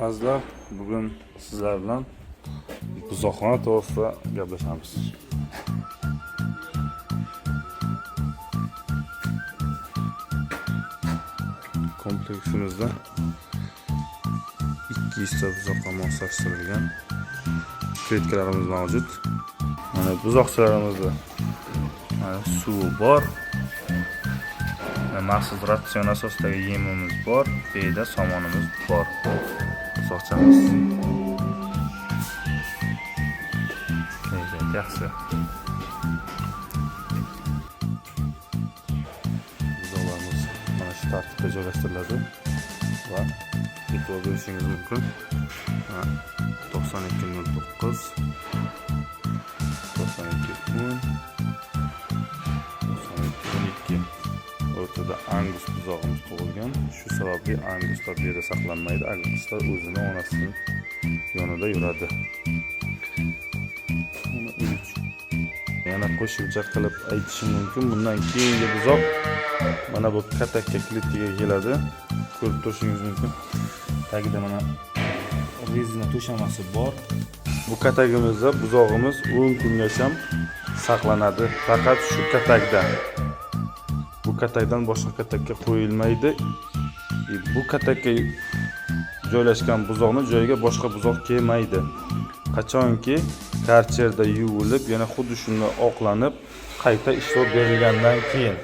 Azizlar, bugun sizlar bilan buzoqxona to'g'risida gaplashamiz. Kompleksimizda 200 ta buzoqqa moslashtirilgan kletkalarimiz mavjud. Mana buzoqchalarimizda suv bor. Maxsus ratsion asosidagi yemimiz bor, beda somonimiz bor. Buzoqchamiz yaxshi. Buzoqlarimiz mana shu tartibda joylashtiriladi va e'tibor berishingiz mumkin. 9209 9210 9212 o'rtada Angus buzog'imiz tug'ilgan. Shu sababli Anguslar bu yerda saqlanmaydi. Anguslar o'zini onasining yonida yuradi. Yana qo'shimcha qilib aytishim mumkin, bundan keyingi buzoq mana bu katakka klitkaga keladi. Ko'rib turishingiz mumkin. Tagida mana rezina to'shamasi bor. Bu katagimizda buzog'imiz 10 kungacha saqlanadi. Faqat shu katakda. Bu katakdan boshqa katakka qo'yilmaydi. Bu katakka joylashgan buzoqni joyiga boshqa buzoq kelmaydi. Qachonki karcherda yuvilib, yana xuddi shunday oqlanib, qayta ishlov berilgandan keyin